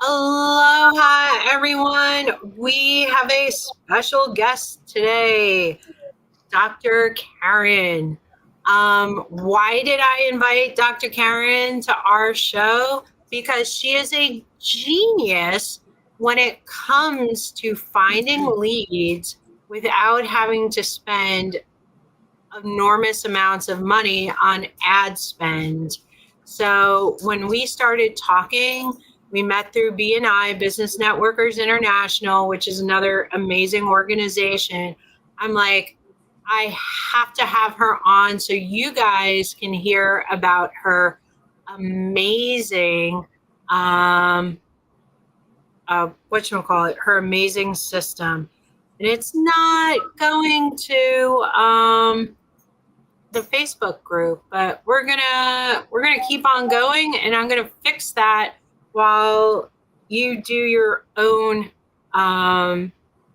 Aloha, everyone. We have a special guest today, Dr. Karen. Why did I invite Dr. Karen to our show? Because she is a genius when it comes to finding leads without having to spend enormous amounts of money on ad spend. So when we started talking, we met through BNI, Business Networkers International, which is another amazing organization. I'm like, I have to have her on so you guys can hear about her amazing, whatchamacallit, her amazing system. And it's not going to the Facebook group, but we're gonna keep on going, and I'm gonna fix that while you do your own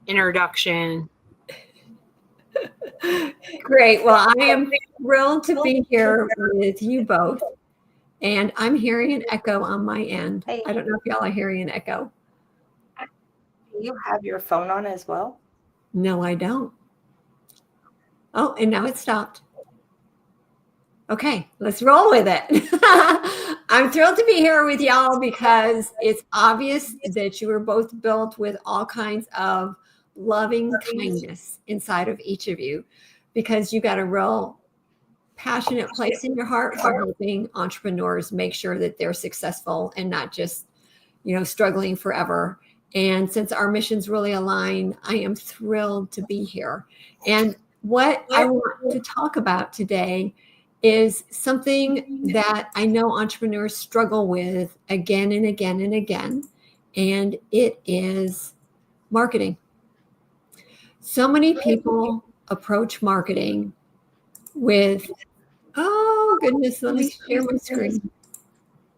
introduction. Great. Well, I am thrilled to be here with you both. And I'm hearing an echo on my end. Hey. I don't know if y'all are hearing an echo. Do you have your phone on as well? No, I don't. Oh, and now it stopped. Okay, let's roll with it. I'm thrilled to be here with y'all because it's obvious that you are both built with all kinds of loving kindness inside of each of you, because you got a real passionate place in your heart for helping entrepreneurs make sure that they're successful and not just, struggling forever. And since our missions really align, I am thrilled to be here. And what I want to talk about today is something that I know entrepreneurs struggle with again and again and again, and it is marketing. So many people approach marketing with, oh goodness, let me share my screen.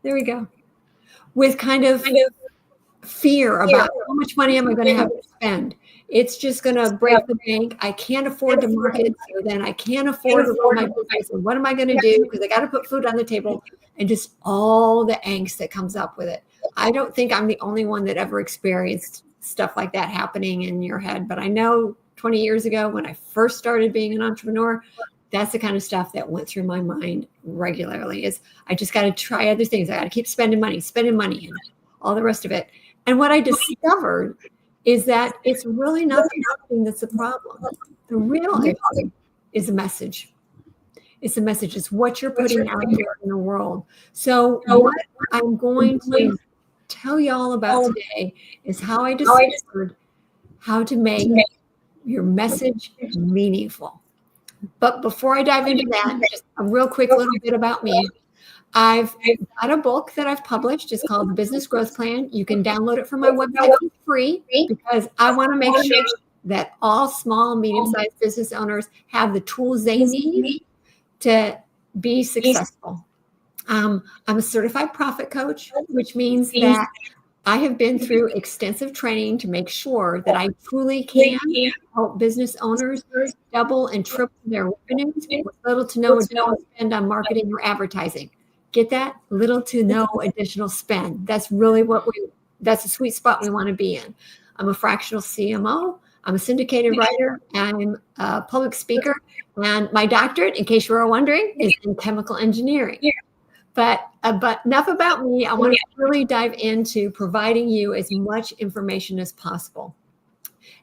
There we go. With kind of fear about how much money am I going to have to spend. It's just going to break the bank. I can't afford to market, so then I can't afford to run my business. And what am I going to do? Because I got to put food on the table, and just all the angst that comes up with it. I don't think I'm the only one that ever experienced stuff like that happening in your head. But I know 20 years ago when I first started being an entrepreneur, that's the kind of stuff that went through my mind regularly, is I just got to try other things. I got to keep spending money, and all the rest of it. And what I discovered is that it's really not the marketing that's the problem. The real issue is a message. It's a message. It's what you're putting out there in the world. So what I'm going to tell you all about today is how I discovered how to make your message meaningful. But before I dive into that, just a real quick little bit about me. I've got a book that I've published. It's called The Business Growth Plan. You can download it from my website for free, because I want to make sure that all small, medium-sized business owners have the tools they need to be successful. I'm a certified profit coach, which means that I have been through extensive training to make sure that I truly can help business owners double and triple their revenues with little to no additional spend on marketing or advertising. Get that? Little to no additional spend. That's really that's a sweet spot we want to be in. I'm a fractional CMO. I'm a syndicated writer. I'm a public speaker. And my doctorate, in case you were wondering, is in chemical engineering. But enough about me. I want to really dive into providing you as much information as possible.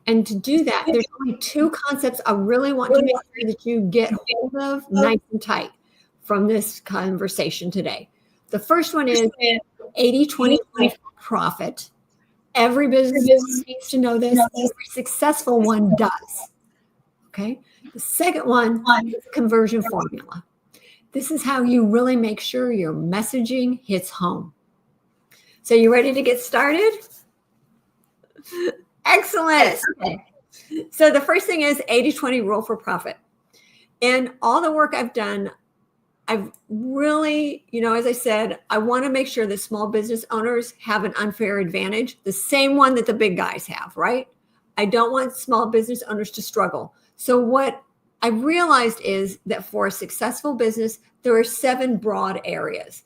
And to do that, there's only two concepts I really want to make sure that you get hold of nice and tight from this conversation today. The first one is 80-20 profit. Every business needs to know this. Every successful one does. Okay. The second one is conversion formula. This is how you really make sure your messaging hits home. So you ready to get started? Excellent. Okay. So the first thing is 80-20 rule for profit. And all the work I've done, I've really, as I said, I want to make sure that small business owners have an unfair advantage, the same one that the big guys have, right? I don't want small business owners to struggle. So what I realized is that for a successful business, there are 7 broad areas,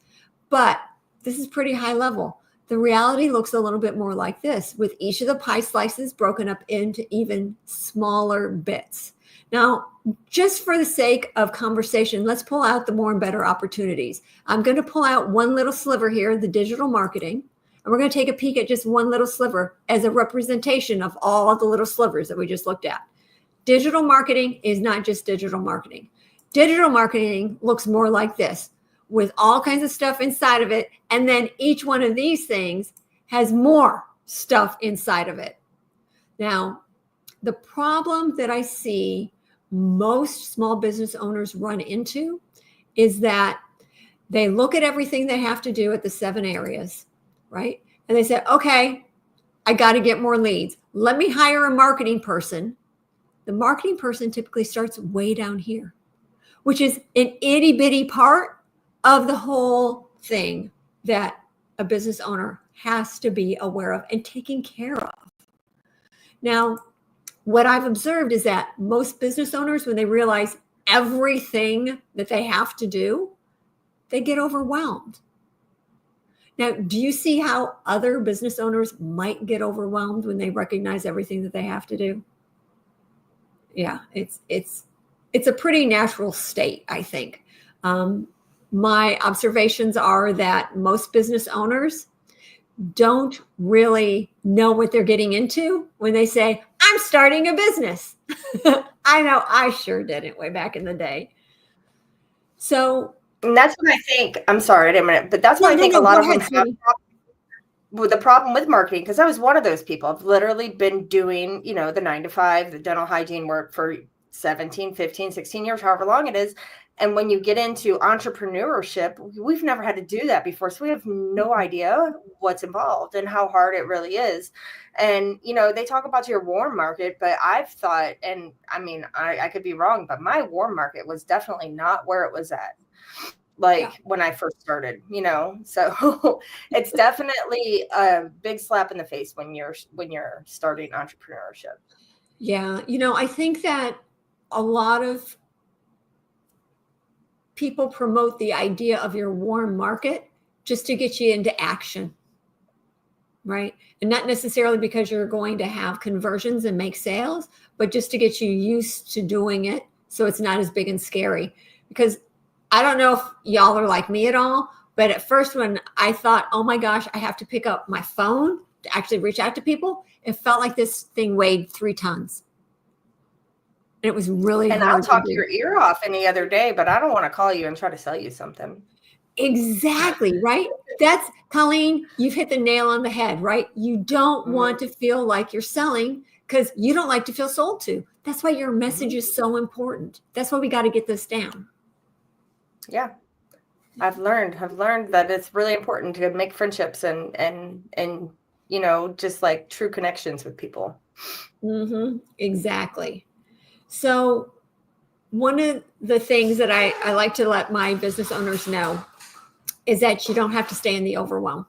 but this is pretty high level. the reality looks a little bit more like this, with each of the pie slices broken up into even smaller bits. Now, just for the sake of conversation, let's pull out the more and better opportunities. I'm going to pull out one little sliver here, the digital marketing, and we're going to take a peek at just one little sliver as a representation of all the little slivers that we just looked at. Digital marketing is not just digital marketing. Digital marketing looks more like this, with all kinds of stuff inside of it. And then each one of these things has more stuff inside of it. Now, the problem that I see most small business owners run into is that they look at everything they have to do at the 7 areas, right? And they say, okay, I got to get more leads. Let me hire a marketing person. The marketing person typically starts way down here, which is an itty bitty part of the whole thing that a business owner has to be aware of and taking care of. Now, what I've observed is that most business owners, when they realize everything that they have to do, they get overwhelmed. Now, do you see how other business owners might get overwhelmed when they recognize everything that they have to do? Yeah, it's a pretty natural state, I think. My observations are that most business owners don't really know what they're getting into when they say, I'm starting a business. I know I sure didn't way back in the day. So, and that's what I think. I'm sorry, but that's why I think a lot of them have with the problem with marketing, because I was one of those people. I've literally been doing, the 9 to 5, the dental hygiene work for 17, 15, 16 years, however long it is. And when you get into entrepreneurship, we've never had to do that before. So we have no idea what's involved and how hard it really is. And, they talk about your warm market, but I've thought, and I mean, I could be wrong, but my warm market was definitely not where it was at. When I first started, so it's definitely a big slap in the face when you're starting entrepreneurship. Yeah. I think that a lot of people promote the idea of your warm market just to get you into action, right? And not necessarily because you're going to have conversions and make sales, but just to get you used to doing it so it's not as big and scary. Because I don't know if y'all are like me at all, but at first when I thought, oh my gosh, I have to pick up my phone to actually reach out to people, it felt like this thing weighed 3 tons. And it was really hard. And I'll talk your ear off any other day, but I don't want to call you and try to sell you something. Exactly, right? That's, Colleen, you've hit the nail on the head, right? You don't want to feel like you're selling because you don't like to feel sold to. That's why your message is so important. That's why we got to get this down. Yeah. I've learned that it's really important to make friendships and just like true connections with people. Exactly. So one of the things that I like to let my business owners know is that you don't have to stay in the overwhelm.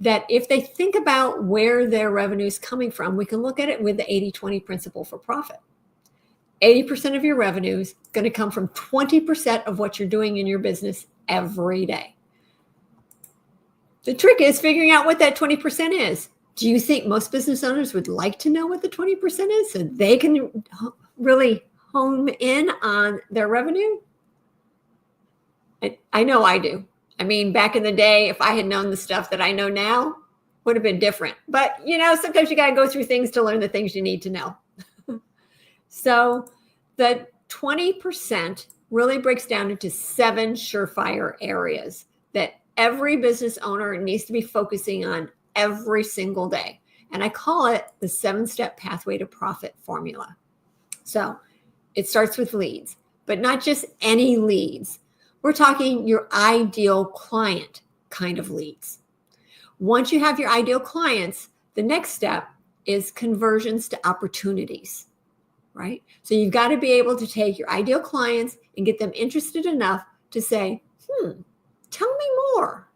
That if they think about where their revenue is coming from, we can look at it with the 80-20 principle for profit. 80% of your revenue is going to come from 20% of what you're doing in your business every day. The trick is figuring out what that 20% is. Do you think most business owners would like to know what the 20% is so they can really hone in on their revenue? I know I do. I mean, back in the day, if I had known the stuff that I know now, would have been different. But, sometimes you got to go through things to learn the things you need to know. So the 20% really breaks down into 7 surefire areas that every business owner needs to be focusing on every single day. And I call it the 7-step pathway to profit formula. So it starts with leads, but not just any leads. We're talking your ideal client kind of leads. Once you have your ideal clients, the next step is conversions to opportunities, right? So you've got to be able to take your ideal clients and get them interested enough to say, tell me more.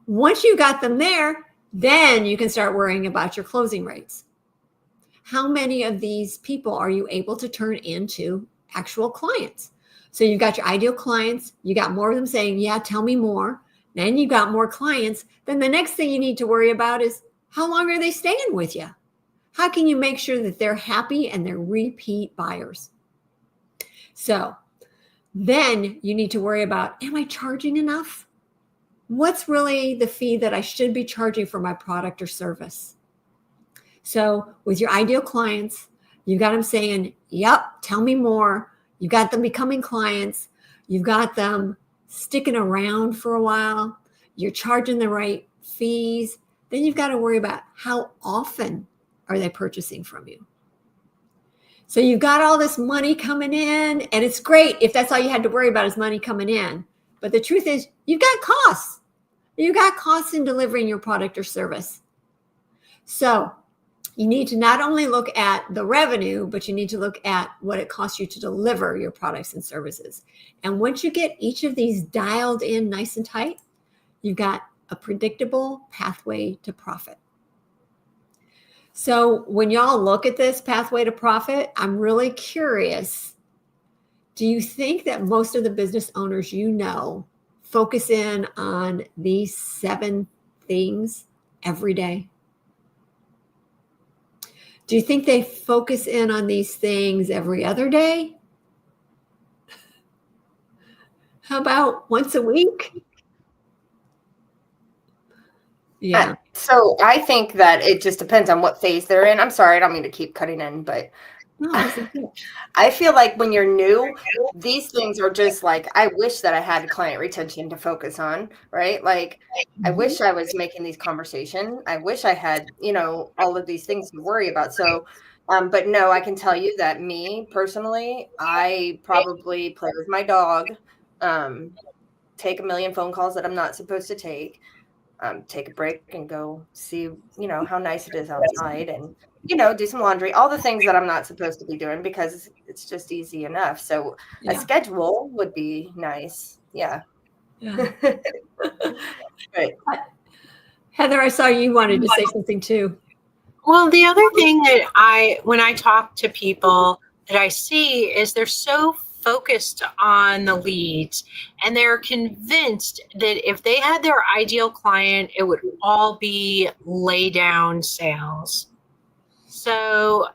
Once you got them there, then you can start worrying about your closing rates. How many of these people are you able to turn into actual clients? So you've got your ideal clients. You got more of them saying, yeah, tell me more. then you got more clients. Then the next thing you need to worry about is how long are they staying with you? How can you make sure that they're happy and they're repeat buyers? So then you need to worry about, am I charging enough? What's really the fee that I should be charging for my product or service? So with your ideal clients, you've got them saying, yep, tell me more. You've got them becoming clients. You've got them sticking around for a while. You're charging the right fees. Then you've got to worry about how often are they purchasing from you. So you've got all this money coming in, and it's great if that's all you had to worry about is money coming in. But the truth is, you've got costs. You've got costs in delivering your product or service. So you need to not only look at the revenue, but you need to look at what it costs you to deliver your products and services. And once you get each of these dialed in nice and tight, you've got a predictable pathway to profit. So when y'all look at this pathway to profit, I'm really curious. Do you think that most of the business owners you know focus in on these 7 things every day? Do you think they focus in on these things every other day? How about once a week? Yeah. So I think that it just depends on what phase they're in. I'm sorry, I don't mean to keep cutting in, but No, I feel like when you're new, these things are just like, I wish that I had client retention to focus on, right? Like, I wish I was making these conversations. I wish I had, all of these things to worry about. So, but no, I can tell you that me personally, I probably play with my dog, take a million phone calls that I'm not supposed to take a break and go see, how nice it is outside and, do some laundry, all the things that I'm not supposed to be doing because it's just easy enough. So a schedule would be nice. Yeah. Right. Heather, I saw you wanted to say something too. Well, the other thing that when I talk to people that I see is they're so focused on the leads and they're convinced that if they had their ideal client, it would all be lay down sales. So,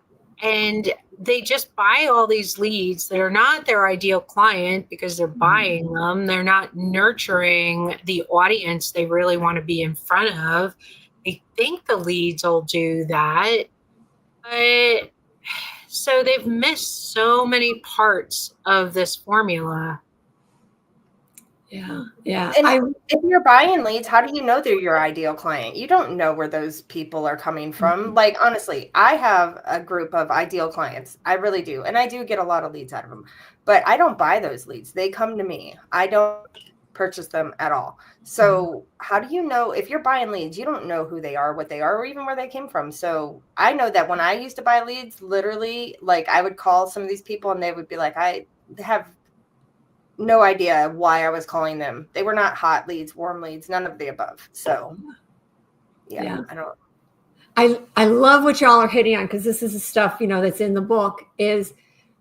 and they just buy all these leads that are not their ideal client because they're buying them. They're not nurturing the audience they really want to be in front of. They think the leads will do that, but so they've missed so many parts of this formula. Yeah. And if you're buying leads, how do you know they're your ideal client? You don't know where those people are coming from. Like, honestly, I have a group of ideal clients. I really do. And I do get a lot of leads out of them, but I don't buy those leads. They come to me. I don't purchase them at all. So how do you know if you're buying leads, you don't know who they are, what they are, or even where they came from. So I know that when I used to buy leads, literally, like I would call some of these people and they would be like, I have no idea why I was calling them. They were not hot leads, warm leads, none of the above. So yeah. I love what y'all are hitting on because this is the stuff, that's in the book is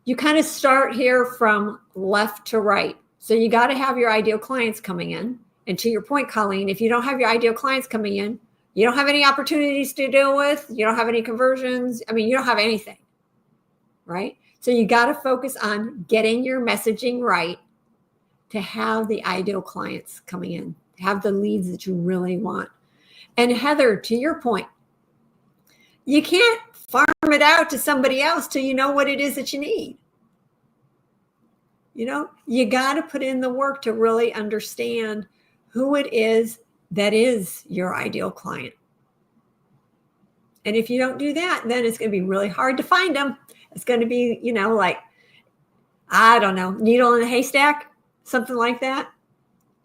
you kind of start here from left to right. So you got to have your ideal clients coming in. And to your point, Colleen, if you don't have your ideal clients coming in, you don't have any opportunities to deal with. You don't have any conversions. I mean, you don't have anything, right? So you got to focus on getting your messaging right to have the ideal clients coming in, have the leads that you really want. And Heather, to your point, you can't farm it out to somebody else till you know what it is that you need. You got to put in the work to really understand who it is that is your ideal client. And if you don't do that, then it's going to be really hard to find them. It's going to be, like, I don't know, needle in a haystack, something like that.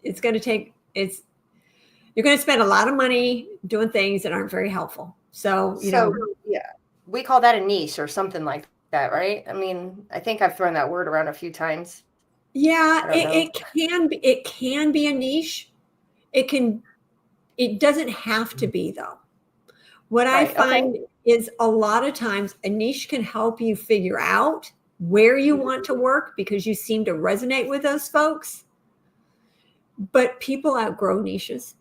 You're going to spend a lot of money doing things that aren't very helpful. So we call that a niche or something like that, right? I mean, I think I've thrown that word around a few times. Yeah, it can be a niche. It doesn't have to be though. What I find is a lot of times a niche can help you figure out where you want to work because you seem to resonate with those folks. but people outgrow niches.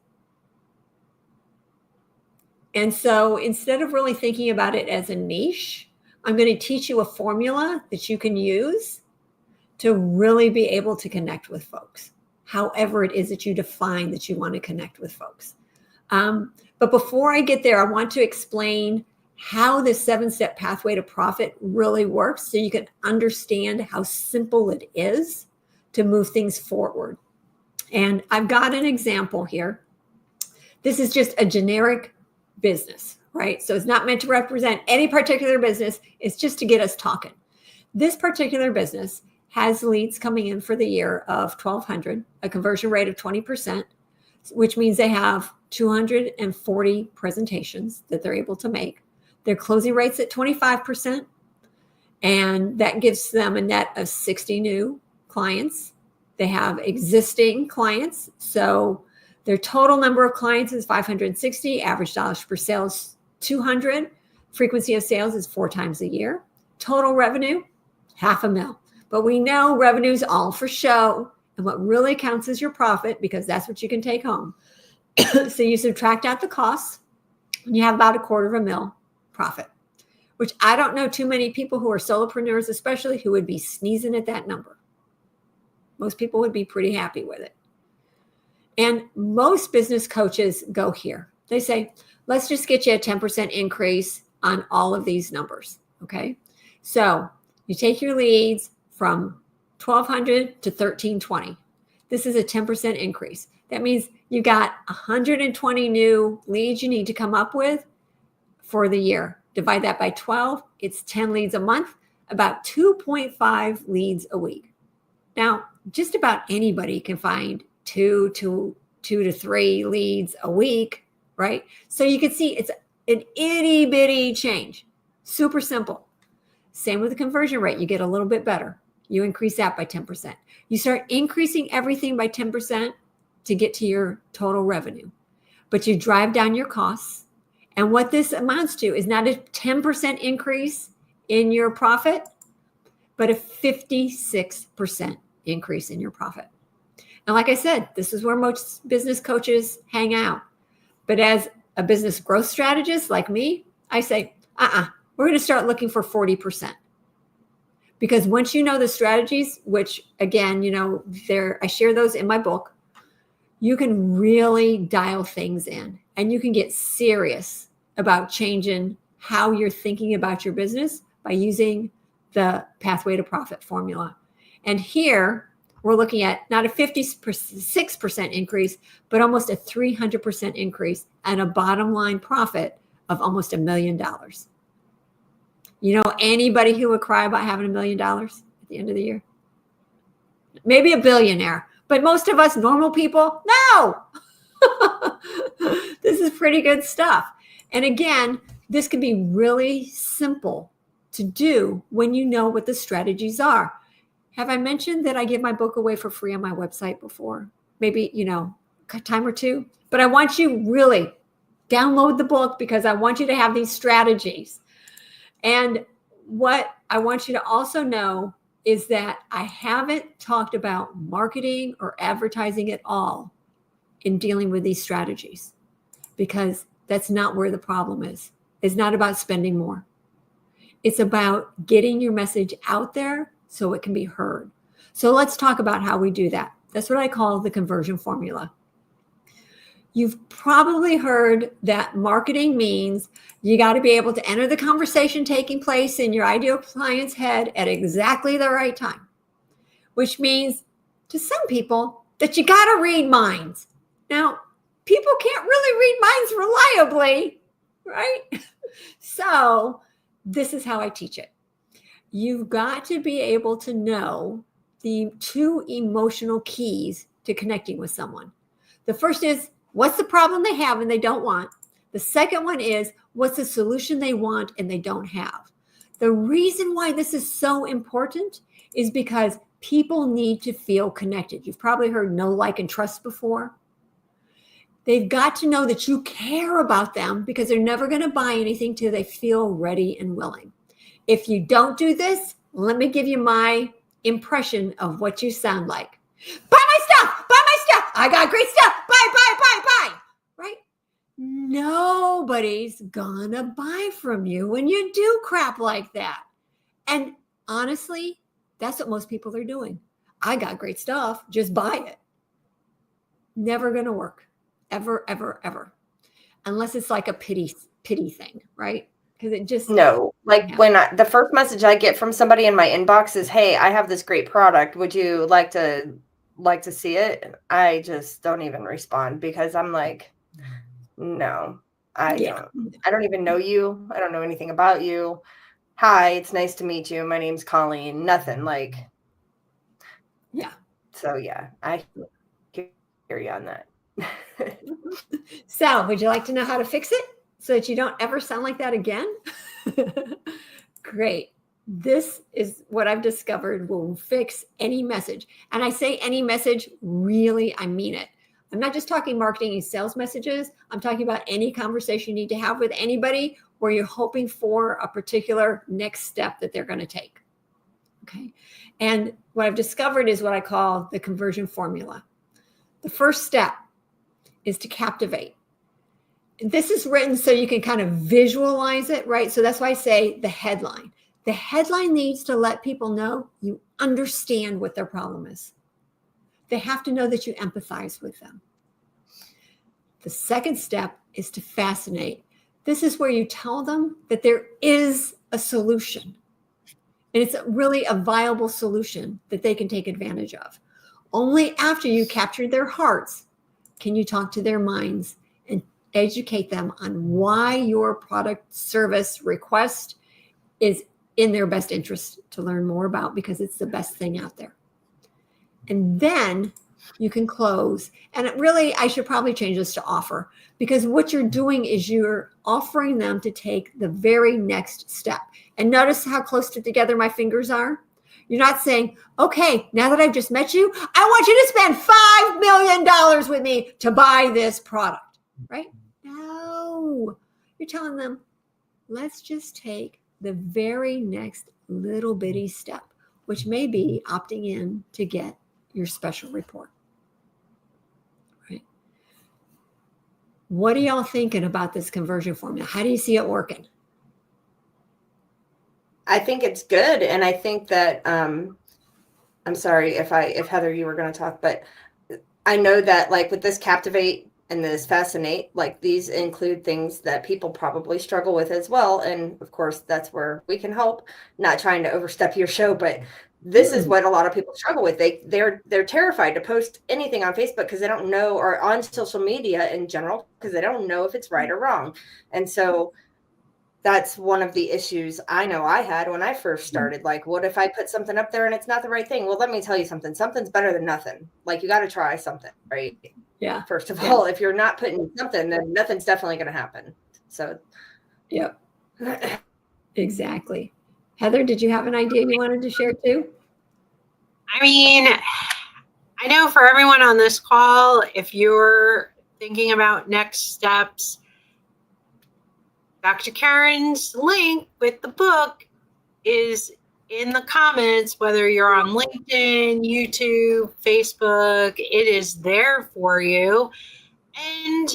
And so instead of really thinking about it as a niche, I'm going to teach you a formula that you can use to really be able to connect with folks, however it is that you define that you want to connect with folks. But before I get there, I want to explain how the 7-step pathway to profit really works so you can understand how simple it is to move things forward. And I've got an example here. This is just a generic business, right? So it's not meant to represent any particular business. It's just to get us talking. This particular business has leads coming in for the year of 1,200, a conversion rate of 20%, which means they have 240 presentations that they're able to make. Their closing rate's at 25%, and that gives them a net of 60 new clients. They have existing clients, so their total number of clients is 560, average dollars per sale is 200, frequency of sales is 4 times a year. Total revenue, $500,000. But we know revenue's all for show, and what really counts is your profit, because that's what you can take home. So you subtract out the costs, and you have about $250,000 profit, which I don't know too many people who are solopreneurs, especially, who would be sneezing at that number. Most people would be pretty happy with it. And most business coaches go here. They say, let's just get you a 10% increase on all of these numbers. Okay. So you take your leads from 1,200 to 1,320. This is a 10% increase. That means you got 120 new leads you need to come up with for the year. Divide that by 12. It's 10 leads a month, about 2.5 leads a week. Now, just about anybody can find 2 to 3 leads a week, right? So you can see it's an itty bitty change. Super simple. Same with the conversion rate. You get a little bit better. You increase that by 10%. You start increasing everything by 10% to get to your total revenue, but you drive down your costs. And what this amounts to is not a 10% increase in your profit, but a 56% increase in your profit. And like I said, this is where most business coaches hang out. But as a business growth strategist like me, I say, we're going to start looking for 40%. Because once you know the strategies, which again, I share those in my book, you can really dial things in, and you can get serious about changing how you're thinking about your business by using the pathway to profit formula. And here we're looking at not a 56% increase, but almost a 300% increase and a bottom line profit of almost $1 million. You know anybody who would cry about having $1 million at the end of the year? Maybe a billionaire, but most of us normal people, no. This is pretty good stuff. And again, this can be really simple to do when you know what the strategies are. Have I mentioned that I give my book away for free on my website before? Maybe, a time or two. But I want you really download the book, because I want you to have these strategies. And what I want you to also know is that I haven't talked about marketing or advertising at all in dealing with these strategies, because that's not where the problem is. It's not about spending more. It's about getting your message out there so it can be heard. So let's talk about how we do that. That's what I call the conversion formula. You've probably heard that marketing means you got to be able to enter the conversation taking place in your ideal client's head at exactly the right time, which means to some people that you got to read minds. Now, people can't really read minds reliably, right? So this is how I teach it. You've got to be able to know the 2 emotional keys to connecting with someone. The first is, what's the problem they have and they don't want? The second one is, what's the solution they want and they don't have? The reason why this is so important is because people need to feel connected. You've probably heard know, like, and trust before. They've got to know that you care about them, because they're never going to buy anything till they feel ready and willing. If you don't do this, let me give you my impression of what you sound like. Buy my stuff! Buy my stuff! I got great stuff. Buy, buy, buy, buy. Right? Nobody's gonna buy from you when you do crap like that. And honestly, that's what most people are doing. I got great stuff. Just buy it. Never gonna work. Ever, ever, ever. Unless it's like a pity thing, right? Because it just No, like when the first message I get from somebody in my inbox is, "Hey, I have this great product. Would you like to see it?" I just don't even respond because I'm like, no, I don't even know you. I don't know anything about you. Hi, it's nice to meet you. My name's Colleen. Nothing like. Yeah. So yeah, I hear you on that. So, would you like to know how to fix it so that you don't ever sound like that again? Great. This is what I've discovered will fix any message. And I say any message, really, I mean it. I'm not just talking marketing and sales messages. I'm talking about any conversation you need to have with anybody where you're hoping for a particular next step that they're going to take. Okay. And what I've discovered is what I call the conversion formula. The first step is to captivate. This is written so you can kind of visualize it, right? So that's why I say the headline. The headline needs to let people know you understand what their problem is. They have to know that you empathize with them. The second step is to fascinate. This is where you tell them that there is a solution. And it's really a viable solution that they can take advantage of. Only after you capture their hearts can you talk to their minds and educate them on why your product, service, request is in their best interest to learn more about, because it's the best thing out there. And then you can close. And really, I should probably change this to offer, because what you're doing is you're offering them to take the very next step. And notice how close together my fingers are. You're not saying, okay, now that I've just met you, I want you to spend $5 million with me to buy this product, right? No, you're telling them, let's just take the very next little bitty step, which may be opting in to get your special report, right? What are y'all thinking about this conversion formula? How do you see it working? I think it's good. And I think that, I'm sorry if Heather, you were going to talk, but I know that like with this captivate and this fascinate, like these include things that people probably struggle with as well. And of course, that's where we can help. Not trying to overstep your show, but this is what a lot of people struggle with. They're terrified to post anything on Facebook because they don't know, or on social media in general, because they don't know if it's right or wrong. And so that's one of the issues I know I had when I first started. Like, what if I put something up there and it's not the right thing? Well, let me tell you something. Something's better than nothing. Like, you got to try something, right? Yeah. First of all, if you're not putting something, then nothing's definitely going to happen. So, yep. Exactly. Heather, did you have an idea you wanted to share too? I mean, I know for everyone on this call, if you're thinking about next steps, Dr. Karen's link with the book is in the comments, whether you're on LinkedIn, YouTube, Facebook, it is there for you. And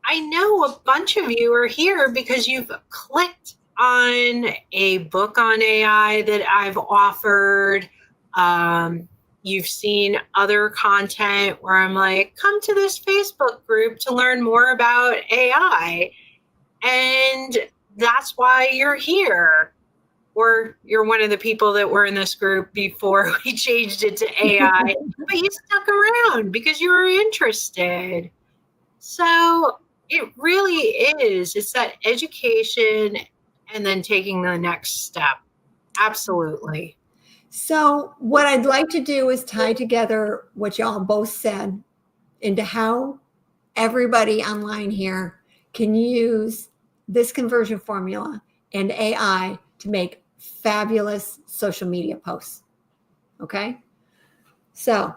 I know a bunch of you are here because you've clicked on a book on AI that I've offered. You've seen other content where I'm like, come to this Facebook group to learn more about AI. And that's why you're here. Or you're one of the people that were in this group before we changed it to AI, but you stuck around because you were interested. So it really is. It's that education and then taking the next step. Absolutely. So what I'd like to do is tie together what y'all both said into how everybody online here can use this conversion formula and AI to make fabulous social media posts. Okay? So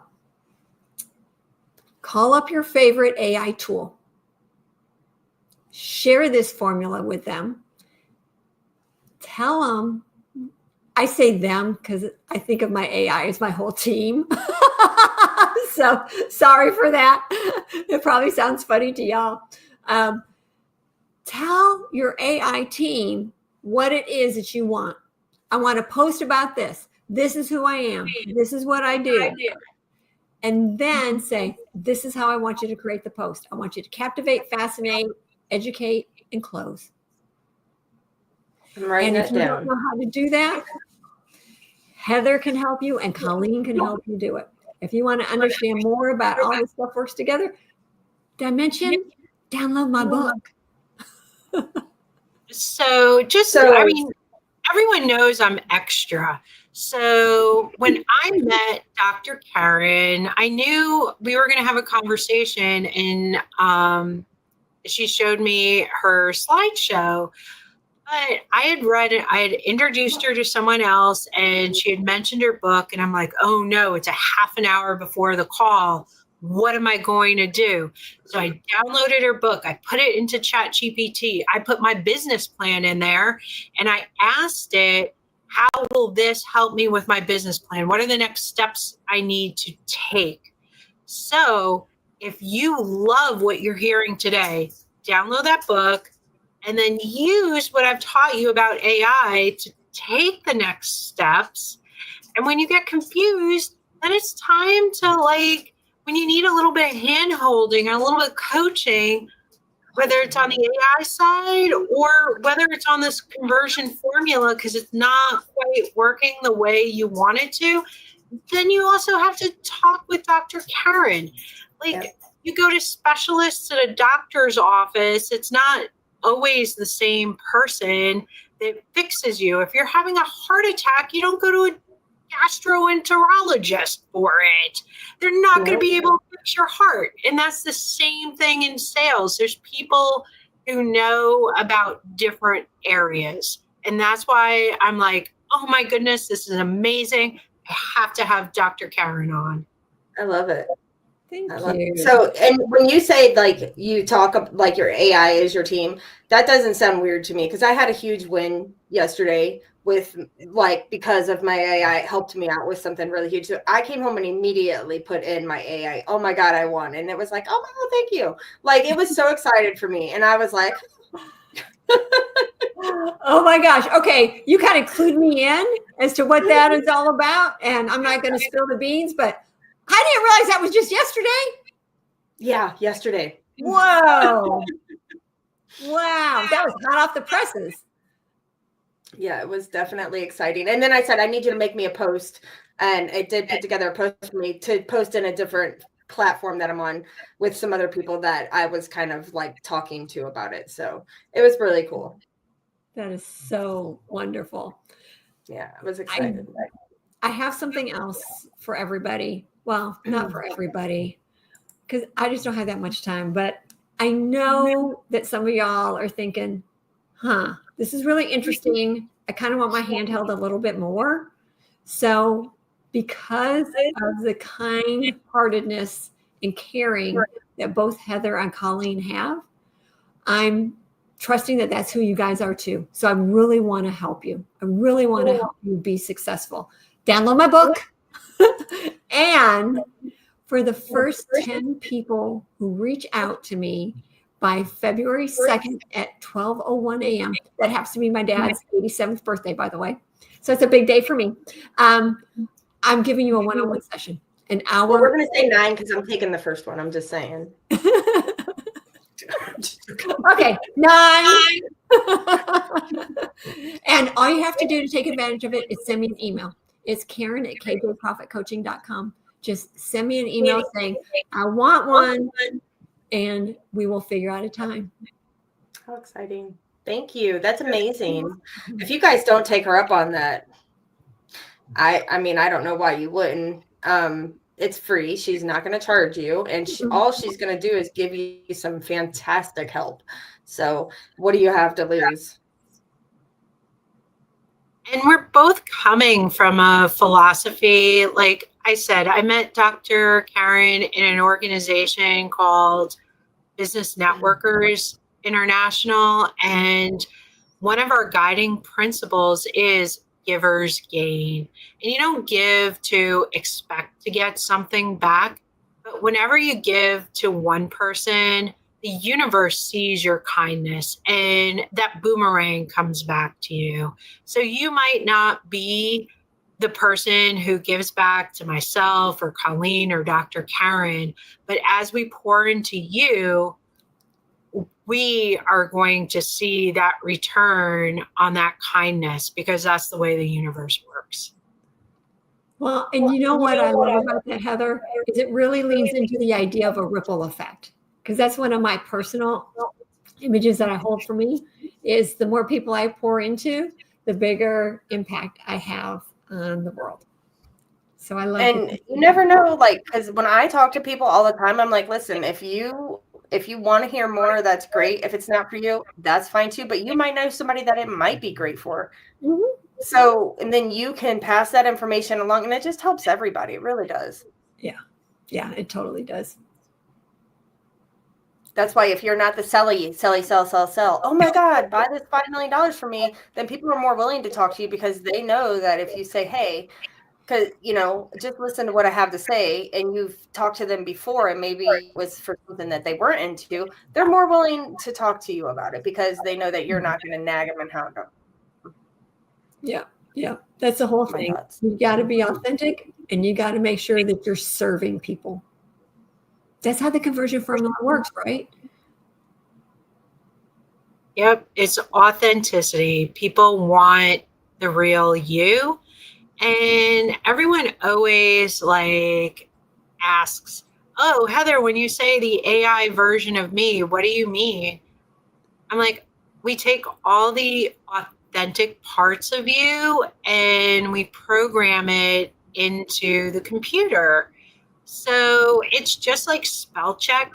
call up your favorite AI tool. Share this formula with them. Tell them, I say them because I think of my AI as my whole team. So sorry for that. It probably sounds funny to y'all. Tell your AI team what it is that you want. I want to post about this. This is who I am. This is what I do. And then say, this is how I want you to create the post. I want you to captivate, fascinate, educate, and close. I'm writing And if that you down. don't know how to do that, Heather can help you and Colleen can help you do it. If you want to understand more about all this stuff works together, Dimension, download my book. So I mean, everyone knows I'm extra. So when I met Dr. Karen, I knew we were going to have a conversation, and she showed me her slideshow. But I had introduced her to someone else, and she had mentioned her book, and I'm like, oh no, it's a half an hour before the call. What am I going to do? So I downloaded her book. I put it into ChatGPT. I put my business plan in there, and I asked it, how will this help me with my business plan? What are the next steps I need to take? So if you love what you're hearing today, download that book, and then use what I've taught you about AI to take the next steps. And when you get confused, then it's time to, when you need a little bit of hand holding or a little bit of coaching, whether it's on the AI side or whether it's on this conversion formula because it's not quite working the way you want it to, then you also have to talk with Dr. Karen. You go to specialists at a doctor's office, it's not always the same person that fixes you. If you're having a heart attack, you don't go to a gastroenterologist for it. They're not going to be able to fix your heart. And that's the same thing in sales. There's people who know about different areas. And that's why I'm like, oh my goodness, this is amazing. I have to have Dr. Karen on. I love it. Thank you. So, and when you say you talk like your AI is your team, that doesn't sound weird to me because I had a huge win yesterday with because of my AI helped me out with something really huge. So I came home and immediately put in my AI. Oh my God, I won. And it was like, oh my God, thank you. It was so excited for me. And I was like, oh my gosh. Okay. You kind of clued me in as to what that is all about. And I'm not going to spill the beans, but I didn't realize that was just yesterday. Yeah, yesterday. Whoa. Wow. That was hot off the presses. Yeah, it was definitely exciting. And then I said, I need you to make me a post. And it did put together a post for me to post in a different platform that I'm on with some other people that I was kind of talking to about it. So it was really cool. That is so wonderful. Yeah, I was excited. I have something else for everybody. Well, not for everybody, because I just don't have that much time. But I know that some of y'all are thinking, this is really interesting. I kind of want my hand held a little bit more. So because of the kind-heartedness and caring that both Heather and Colleen have, I'm trusting that that's who you guys are too. So I really want to help you. I really want to help you be successful. Download my book. And for the first 10 people who reach out to me by February 2nd at 12:01 a.m., that happens to be my dad's 87th birthday, by the way. So it's a big day for me. I'm giving you a one-on-one session, an hour. Well, we're going to say 9 because I'm taking the first one. I'm just saying. Okay, 9. And all you have to do to take advantage of it is send me an email. It's Karen@kjprofitcoaching.com. Just send me an email saying, I want one, and we will figure out a time. How exciting. Thank you. That's amazing. If you guys don't take her up on that, I mean, I don't know why you wouldn't. It's free. She's not going to charge you. And all she's going to do is give you some fantastic help. So what do you have to lose? And we're both coming from a philosophy. Like I said, I met Dr. Karen in an organization called Business Networkers International. And one of our guiding principles is givers gain. And you don't give to expect to get something back. But whenever you give to one person, the universe sees your kindness and that boomerang comes back to you. So you might not be the person who gives back to myself or Colleen or Dr. Karen, but as we pour into you, we are going to see that return on that kindness because that's the way the universe works. Well, and you know what I love about that, Heather, is it really leans into the idea of a ripple effect. Because that's one of my personal images that I hold for me is the more people I pour into, the bigger impact I have on the world. So I love And you never know, like, because when I talk to people all the time, I'm like, listen, if you want to hear more, that's great. If it's not for you, that's fine too. But you might know somebody that it might be great for. Mhm. So, and then you can pass that information along, and it just helps everybody. It really does. Yeah, it totally does. That's why if you're not the sell, oh my God, buy this $5 million for me, then people are more willing to talk to you because they know that if you say, hey, because, just listen to what I have to say, and you've talked to them before, and maybe it was for something that they weren't into, they're more willing to talk to you about it because they know that you're not going to nag them and hound them. Yeah. That's the whole thing. You got to be authentic, and you got to make sure that you're serving people. That's how the conversion formula works, right? Yep, it's authenticity. People want the real you. And everyone always asks, "Oh, Heather, when you say the AI version of me, what do you mean?" I'm like, we take all the authentic parts of you and we program it into the computer. So it's just like spell check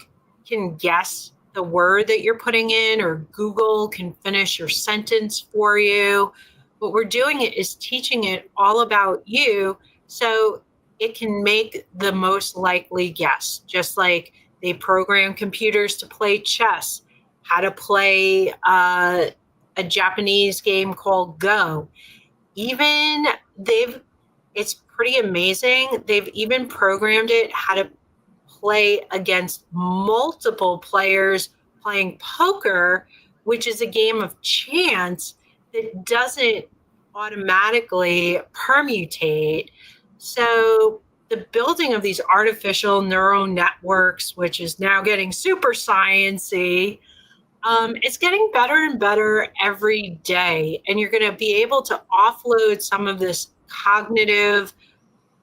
can guess the word that you're putting in, or Google can finish your sentence for you. What we're doing is teaching it all about you so it can make the most likely guess, just like they program computers to play chess, how to play a Japanese game called Go. Even it's pretty amazing. They've even programmed it how to play against multiple players playing poker, which is a game of chance that doesn't automatically permutate. So the building of these artificial neural networks, which is now getting super sciencey, it's getting better and better every day. And you're going to be able to offload some of this cognitive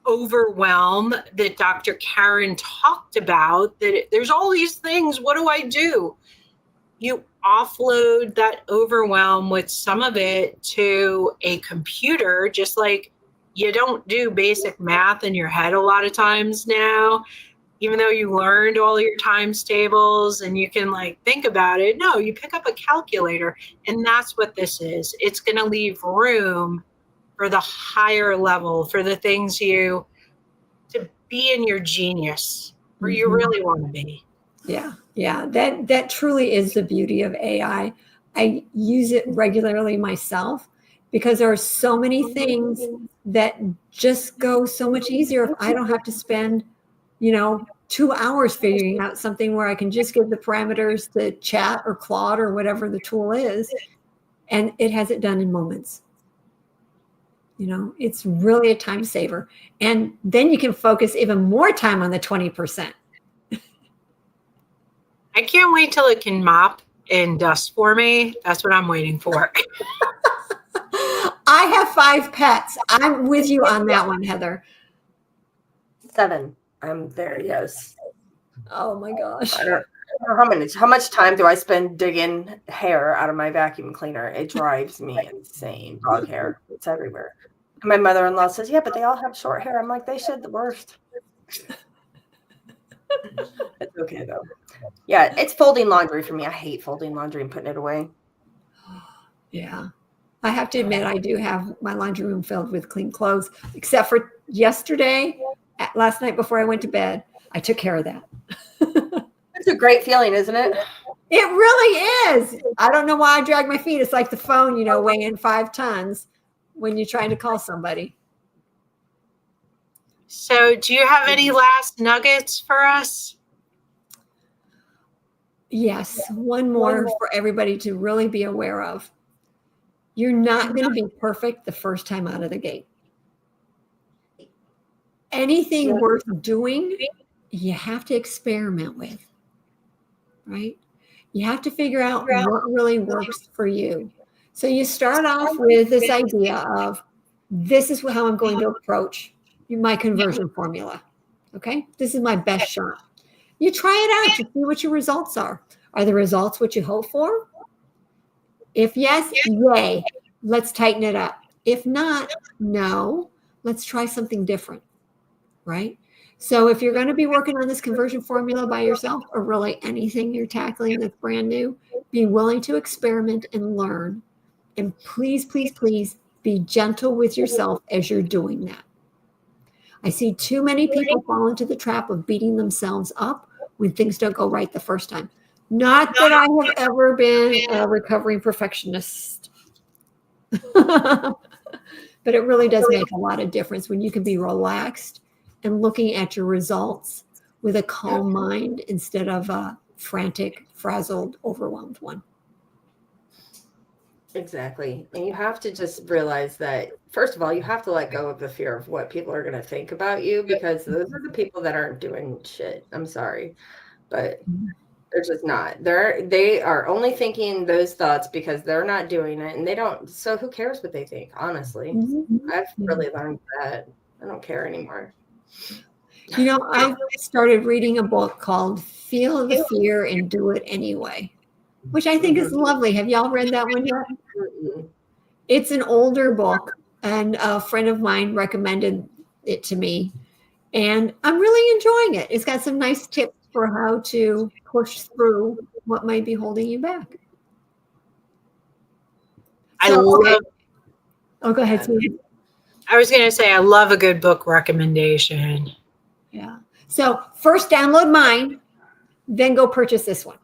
overwhelm that Dr. Karen talked about, that there's all these things. What do I do? You offload that overwhelm with some of it to a computer, just like you don't do basic math in your head a lot of times now, even though you learned all your times tables and you can think about it. No, you pick up a calculator, and that's what this is. It's going to leave room for the higher level, for the things to be in your genius, where you really want to be. Yeah. That truly is the beauty of AI. I use it regularly myself because there are so many things that just go so much easier if I don't have to spend 2 hours figuring out something, where I can just give the parameters to Chat or Claude or whatever the tool is, and it has it done in moments. It's really a time saver. And then you can focus even more time on the 20%. I can't wait till it can mop and dust for me. That's what I'm waiting for. I have 5 pets. I'm with you on that one, Heather. 7. I'm there, yes. Oh my gosh. I don't know how much time do I spend digging hair out of my vacuum cleaner? It drives me insane. Dog hair. It's everywhere. And my mother-in-law says, yeah, but they all have short hair. I'm like, they shed the worst. It's okay though. Yeah, it's folding laundry for me. I hate folding laundry and putting it away. Yeah. I have to admit, I do have my laundry room filled with clean clothes, except for last night before I went to bed. I took care of that. It's a great feeling, isn't it? It really is. I don't know why I drag my feet. It's like the phone, weighing 5 tons when you're trying to call somebody. So, do you have any last nuggets for us? Yes, one more for everybody to really be aware of. You're not going to be perfect the first time out of the gate. Anything worth doing, you have to experiment with, right? You have to figure out what really works for you. So you start off with this idea of, this is how I'm going to approach my conversion formula. Okay, this is my best shot. You try it out to see what your results are. Are the results what you hope for? If yes, yay, let's tighten it up. If not, no, let's try something different, right? So if you're going to be working on this conversion formula by yourself, or really anything you're tackling that's brand new, be willing to experiment and learn. And please, please, please be gentle with yourself as you're doing that. I see too many people fall into the trap of beating themselves up when things don't go right the first time. Not that I have ever been a recovering perfectionist, but it really does make a lot of difference when you can be relaxed and looking at your results with a calm mind instead of a frantic, frazzled, overwhelmed one. Exactly. And you have to just realize that, first of all, you have to let go of the fear of what people are going to think about you, because those are the people that aren't doing shit. I'm sorry, but they're just not. They are only thinking those thoughts because they're not doing it, and they don't. So who cares what they think? Honestly, I've really learned that. I don't care anymore. You know, I started reading a book called Feel the Fear and Do It Anyway, which I think is lovely. Have y'all read that one yet? It's an older book, and a friend of mine recommended it to me, and I'm really enjoying it. It's got some nice tips for how to push through what might be holding you back. Oh, go ahead, Susan. I was going to say, I love a good book recommendation. Yeah. So first download mine, then go purchase this one.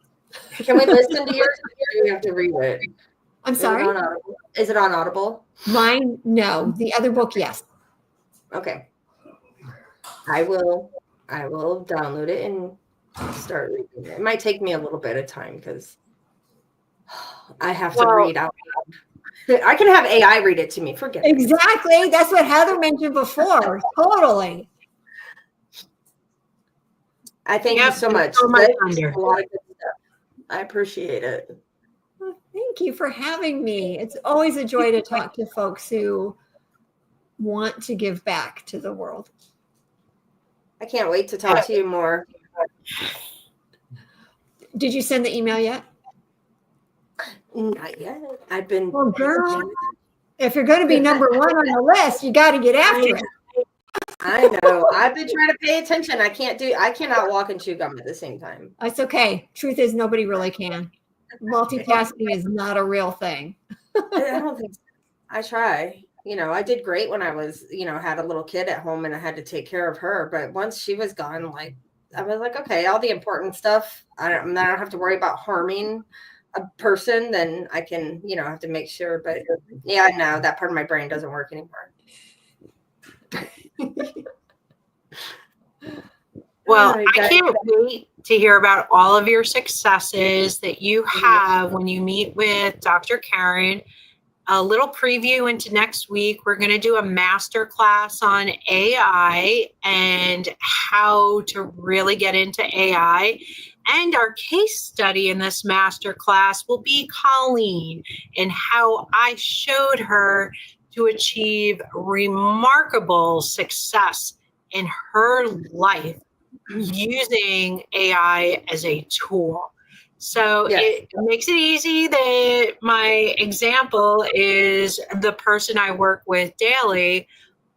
Can we listen to yours, or do we have to read it? I'm sorry? Is it on Audible? Mine, no. The other book, yes. Okay. I will download it and start reading it. It might take me a little bit of time because I have to read out loud. I can have AI read it to me. Forget it. Exactly. That's what Heather mentioned before. Totally. I thank you so much. So much a lot of good stuff. I appreciate it. Well, thank you for having me. It's always a joy to talk to folks who want to give back to the world. I can't wait to talk to you more. Did you send the email yet? Not yet. I've been. Well, girl, if you're going to be number one on the list, you got to get after it. I know. I've been trying to pay attention. I cannot walk and chew gum at the same time. It's okay. Truth is, nobody really can. Multitasking is not a real thing. I don't think so. I try. I did great when I was, had a little kid at home and I had to take care of her. But once she was gone, I was like, okay, all the important stuff, I don't have to worry about harming a person. Then I can, have to make sure. But yeah, no, that part of my brain doesn't work anymore. Well, I can't wait to hear about all of your successes that you have when you meet with Dr. Karen. A little preview into next week. We're going to do a master class on AI and how to really get into AI. And our case study in this master class will be Colleen and how I showed her to achieve remarkable success in her life using AI as a tool. So it makes it easy that my example is the person I work with daily,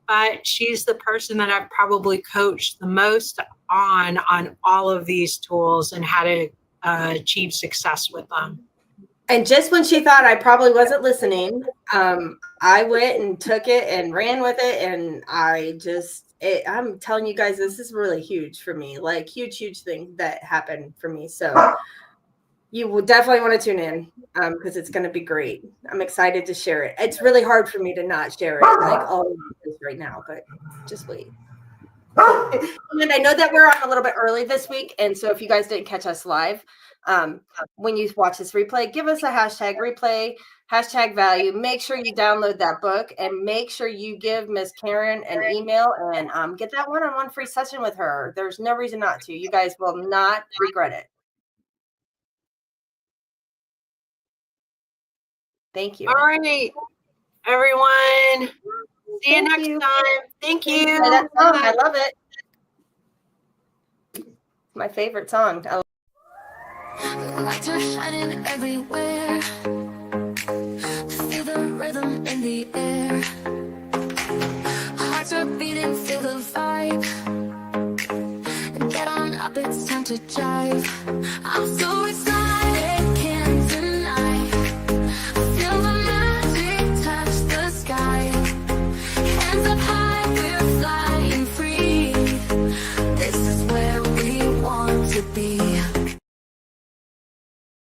but she's the person that I've probably coached the most on all of these tools and how to achieve success with them. And just when she thought I probably wasn't listening, I went and took it and ran with it. And I'm telling you guys, this is really huge for me, like huge thing that happened for me. So you will definitely want to tune in because it's going to be great. I'm excited to share it. It's really hard for me to not share it like all of this right now, but just wait. And I know that we're on a little bit early this week, and so if you guys didn't catch us live, when you watch this replay, give us a hashtag replay, hashtag value. Make sure you download that book, and make sure you give Miss Karen an email and get that one-on-one free session with her. There's no reason not to. You guys will not regret it. Thank you. All right, everyone. See you next time. Thank you. That song, I love it. My favorite song. Lights are shining everywhere. Feel the rhythm in the air. Hearts are beating, feel the vibe. Get on up, it's time to jive. I'm so